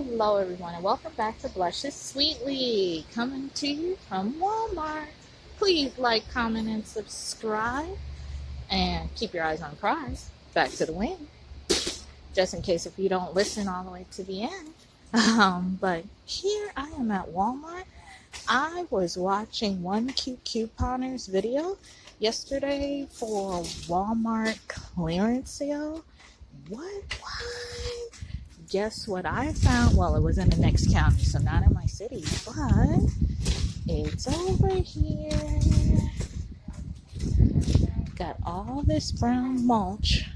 Hello everyone and welcome back to Blushes Sweetly, coming to you from Walmart. Please like, comment, and subscribe, and keep your eyes on the prize. Back to the win, just in case if you don't listen all the way to the end. But here I am at Walmart. I was watching one cute couponer's video yesterday for Walmart clearance sale. What? Guess what I found? Well, it was in the next county, so not in my city, but it's over here. Got all this brown mulch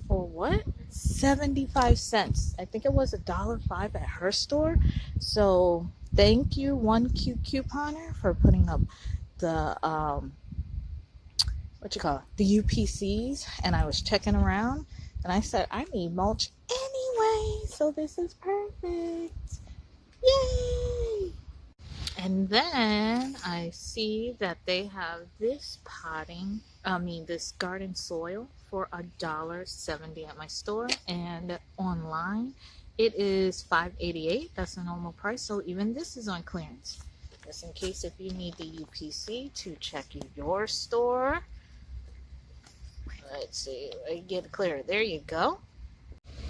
for what? 75 cents. I think it was $1.05 at her store. So thank you, one cute couponer, for putting up the the UPCs. And I was checking around and I said I need mulch anyway, so this is perfect. Yay! And then I see that they have this this garden soil for $1.70 at my store, and online it is $5.88. That's the normal price, so even this is on clearance. Just in case if you need the UPC to check your store. Let's see, get it clear. There you go.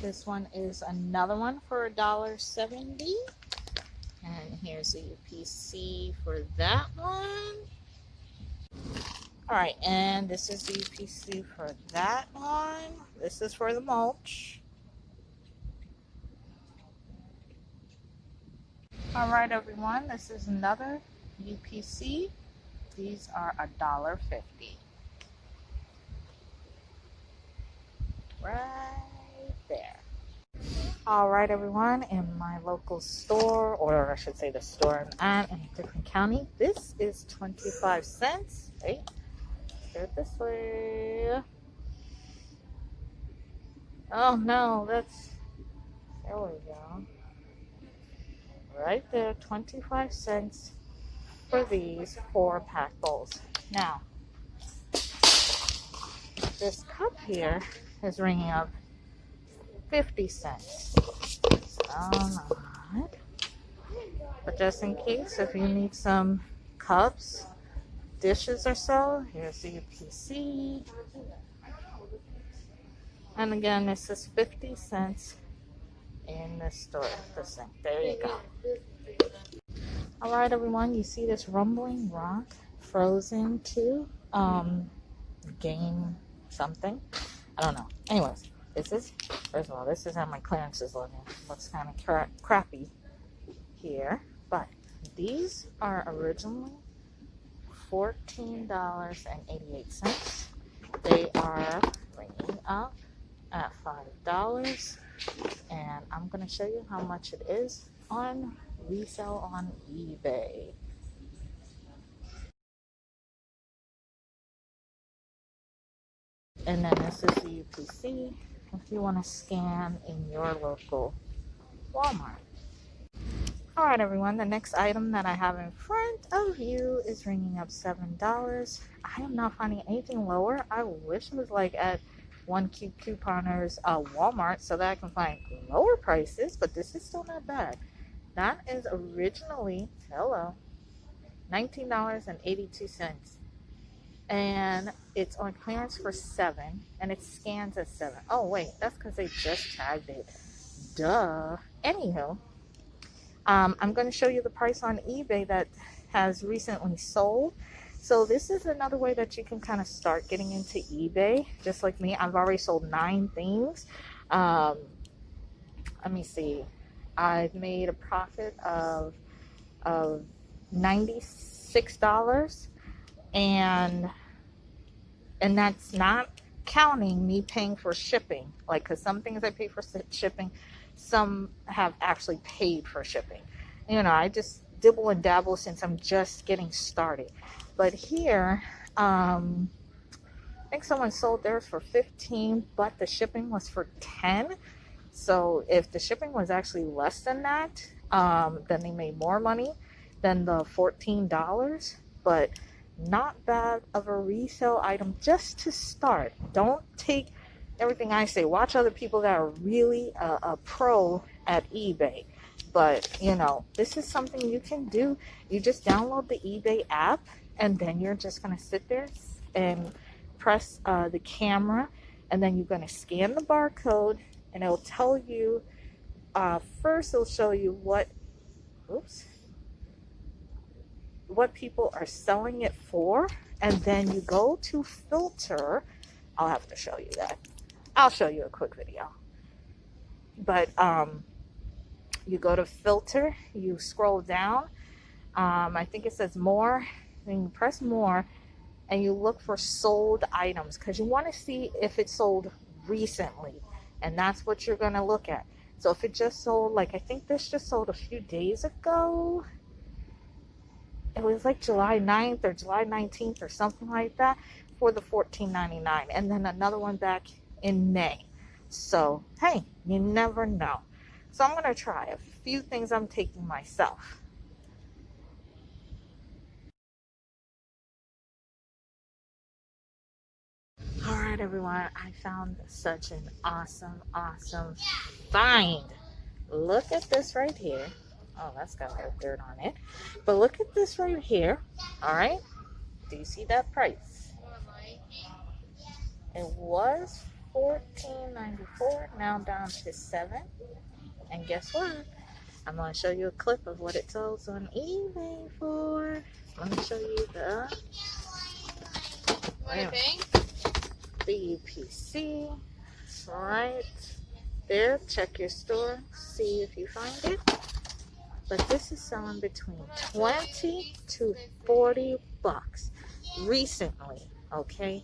This one is another one for $1.70. And here's the UPC for that one. Alright, and this is the UPC for that one. This is for the mulch. Alright everyone, this is another UPC. These are $1.50. Right there. All right everyone, in my local store, or I should say the store I'm at in a different county, this is 25 cents. Wait, do it this way. Oh no, there we go. Right there, 25 cents for these 4-pack bowls. Now, this cup here is ringing up 50 cents. Not. But just in case, if you need some cups, dishes or so, here's the UPC. And again, this is 50 cents in the store. There you go. Alright everyone, you see this rumbling rock frozen to gain something? I don't know. Anyways, first of all, this is how my clearance is looking. Looks kind of crappy here, but these are originally $14.88. They are ringing up at $5, and I'm going to show you how much it is on resale on eBay. And then this is the UPC if you want to scan in your local Walmart. Alright everyone, the next item that I have in front of you is ringing up $7. I am not finding anything lower. I wish it was like at one cute couponer's Walmart so that I can find lower prices, but this is still not bad. That is originally, $19.82. And it's on clearance for $7, and it scans at $7. Oh wait, that's because they just tagged it. Duh. Anywho, I'm going to show you the price on eBay that has recently sold. So this is another way that you can kind of start getting into eBay, just like me. I've already sold 9 things. Let me see. I've made a profit of $96. And that's not counting me paying for shipping, like, because some things I pay for shipping, some have actually paid for shipping. I just dibble and dabble since I'm just getting started. But here, I think someone sold theirs for $15, but the shipping was for $10. So if the shipping was actually less than that, then they made more money than the $14. But not bad of a resale item just to start. Don't take everything I say. Watch other people that are really a pro at eBay. But you know, this is something you can do. You just download the eBay app, and then you're just going to sit there and press the camera, and then you're going to scan the barcode, and it'll tell you, first it'll show you what people are selling it for, and then you go to filter. I'll have to show you that. I'll show you a quick video. But you go to filter, you scroll down, I think it says more, then you press more, and you look for sold items, because you want to see if it sold recently, and that's what you're going to look at. So if it just sold, like I think this just sold a few days ago, it was like July 9th or July 19th or something like that, for the $14.99, and then another one back in May. So hey, you never know. So I'm going to try a few things I'm taking myself. All right, everyone, I found such an awesome find. Look at this right here. Oh, that's got a little dirt on it. But look at this right here. All right. Do you see that price? It was $14.94, now down to $7. And guess what? I'm going to show you a clip of what it sells on eBay for. Let me show you the UPC right there. Check your store, see if you find it. But this is selling between 20 to 40 bucks recently, okay?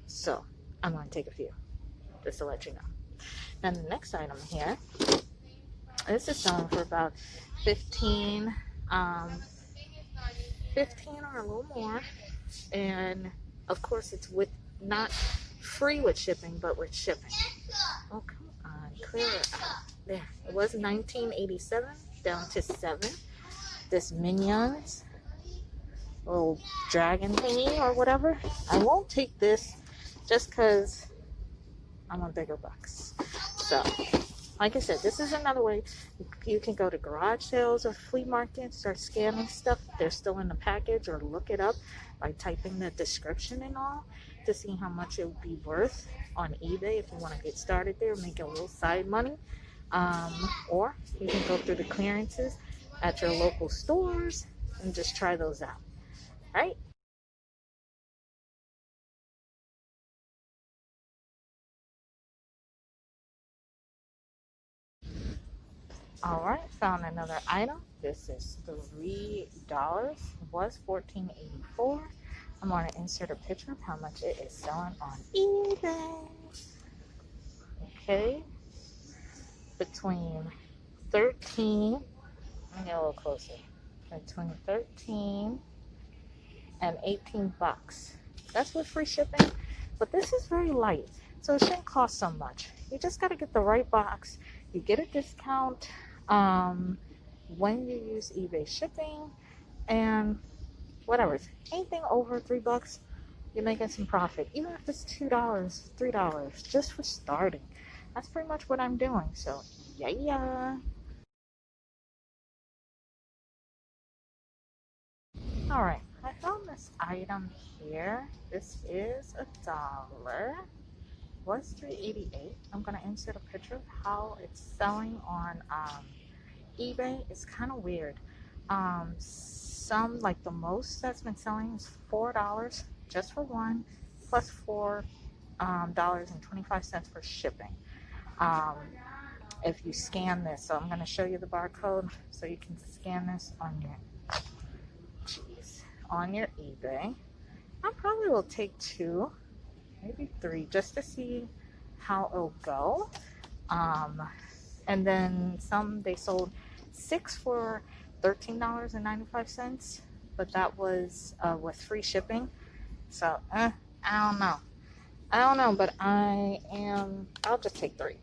So I'm going to take a few just to let you know. Then the next item here, this is selling for about 15 or a little more, and of course it's with not free with shipping, but with shipping. Oh, come on, clear it out. There, it was $19.87 down to $7. This Minions little dragon thingy or whatever, I won't take this just because I'm on bigger bucks. So like I said, this is another way you can go to garage sales or flea markets, start scanning stuff. They're still in the package, or look it up by typing the description and all to see how much it would be worth on eBay if you want to get started there, make a little side money. Or you can go through the clearances at your local stores and just try those out. All right? All right, found another item. This is $3. It was $14.84. I'm going to insert a picture of how much it is selling on eBay. Okay, between 13, let me get a little closer, between 13 and 18 bucks. That's with free shipping, but this is very light, so it shouldn't cost so much. You just got to get the right box. You get a discount when you use eBay shipping, and whatever, anything over $3, you're making some profit, even if it's $2, $3, just for starting. That's pretty much what I'm doing. So yeah. All right, I found this item here. This is $1. Was $3.88. I'm gonna insert a picture of how it's selling on eBay. It's kind of weird. Some, like the most that's been selling is $4 just for one, plus $4.25 for shipping. If you scan this, so I'm going to show you the barcode so you can scan this on your eBay. I probably will take 2, maybe 3, just to see how it'll go. And then some, they sold 6 for $13.95, but that was with free shipping. So I don't know, but I'll just take 3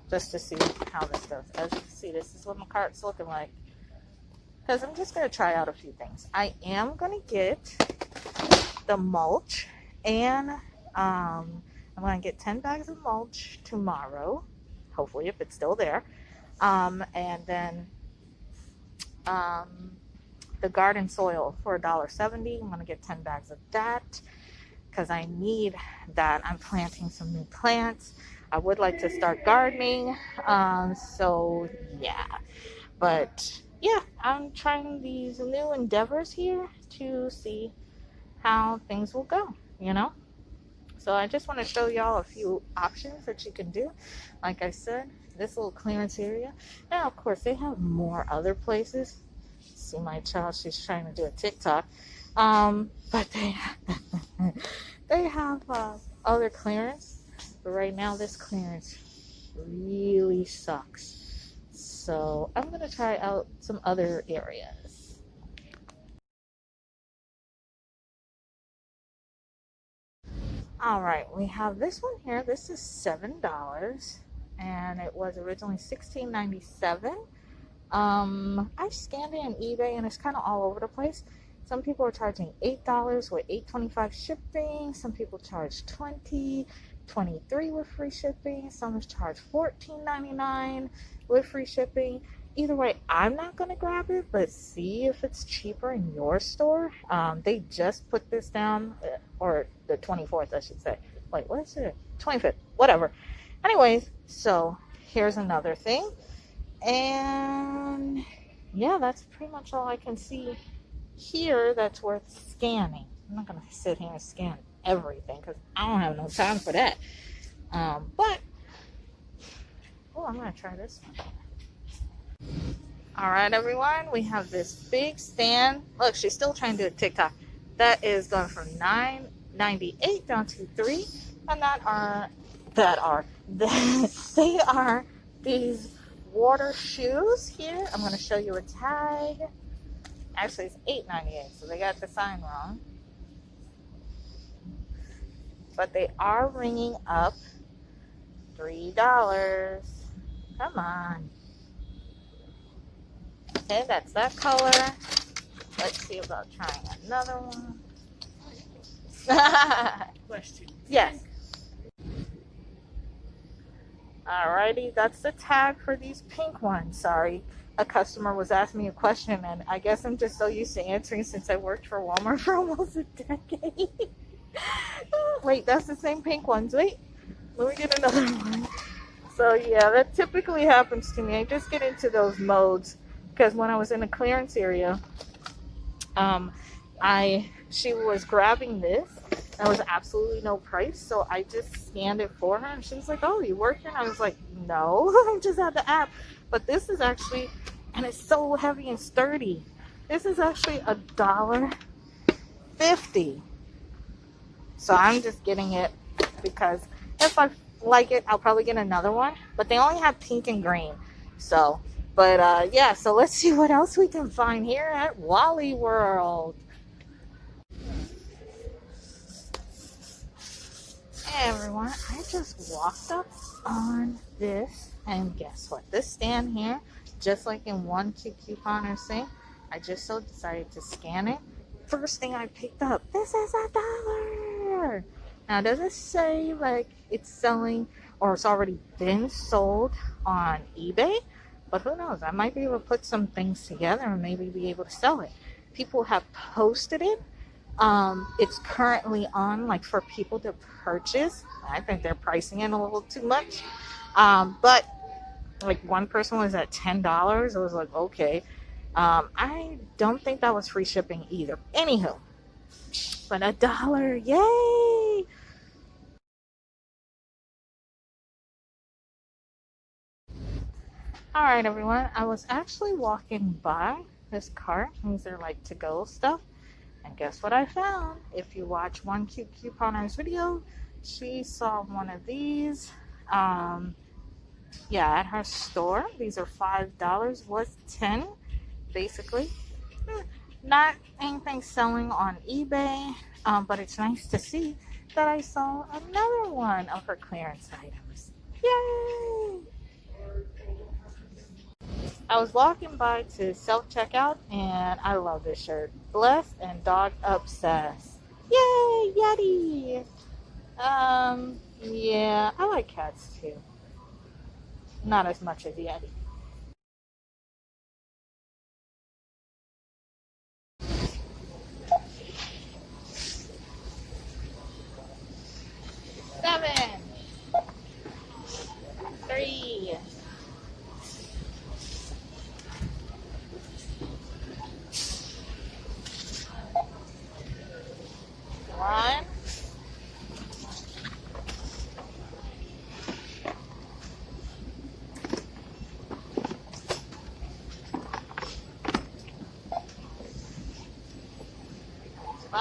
just to see how this goes. As you can see, this is what my cart's looking like, because I'm just going to try out a few things. I am going to get the mulch, and I'm going to get 10 bags of mulch tomorrow, hopefully, if it's still there. And then the garden soil for $1.70. I'm gonna get 10 bags of that because I need that. I'm planting some new plants. I would like to start gardening. So yeah, but yeah, I'm trying these new endeavors here to see how things will go, you know? So I just want to show y'all a few options that you can do. Like I said, this little clearance area. Now, of course, they have more other places. See my child, she's trying to do a TikTok. But they have other clearance. But right now, this clearance really sucks. So I'm going to try out some other areas. All right, we have this one here. This is $7, and it was originally $16.97. I scanned it on eBay, and it's kind of all over the place. Some people are charging $8 with $8.25 shipping. Some people charge $20, $23 with free shipping. Some charge $14.99 with free shipping. Either way, I'm not going to grab it, but see if it's cheaper in your store. They just put this down, or the 24th, I should say. Wait, what is it? 25th, whatever. Anyways, so here's another thing. And yeah, that's pretty much all I can see here that's worth scanning. I'm not going to sit here and scan everything because I don't have no time for that. But, oh, I'm going to try this one. All right, everyone, we have this big stand. Look, she's still trying to do a TikTok. That is going from $9.98 down to $3, and they are these water shoes here. I'm going to show you a tag. Actually, it's $8.98, so they got the sign wrong. But they are ringing up $3. Come on. Okay, that's that color. Let's see about trying another one. Question. Yes. Alrighty, that's the tag for these pink ones. Sorry, a customer was asking me a question, and I guess I'm just so used to answering since I worked for Walmart for almost a decade. Wait, that's the same pink ones. Wait, let me get another one. So yeah, that typically happens to me. I just get into those modes because when I was in the clearance area, she was grabbing this. There was absolutely no price, so I just scanned it for her, and she was like, "Oh, you work here?" And I was like, "No, I just had the app." But this is actually, and it's so heavy and sturdy. This is actually $1.50. So I'm just getting it because if I like it, I'll probably get another one. But they only have pink and green. So, but yeah, so let's see what else we can find here at Wally World. Hey everyone, I just walked up on this, and guess what? This stand here, just like in 1-2 couponers thing, I just so decided to scan it. First thing I picked up, this is $1. Now, does it say like it's selling or it's already been sold on eBay? But who knows? I might be able to put some things together and maybe be able to sell it. People have posted it. It's currently on like for people to purchase. I think they're pricing it a little too much. But like one person was at $10. I was like, okay. I don't think that was free shipping either. Anywho, but $1, yay! All right, everyone. I was actually walking by this cart. These are like to-go stuff. And guess what I found? If you watch 1Q Couponer's video, she saw one of these. Yeah, at her store. These are $5, was $10, basically. Not anything selling on eBay, but it's nice to see that I saw another one of her clearance items. Yay! I was walking by to self-checkout, and I love this shirt. Blessed and Dog Obsessed. Yay, Yeti! Yeah, I like cats too. Not as much as Yeti.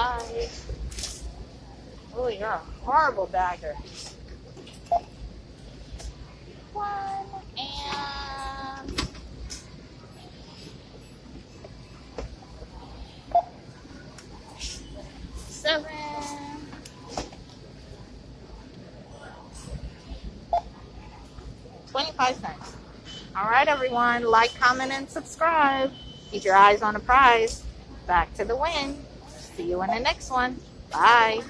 Bye. Oh, you're a horrible bagger. 1 and 7. 25 cents. All right, everyone. Like, comment, and subscribe. Keep your eyes on the prize. Back to the win. See you in the next one. Bye.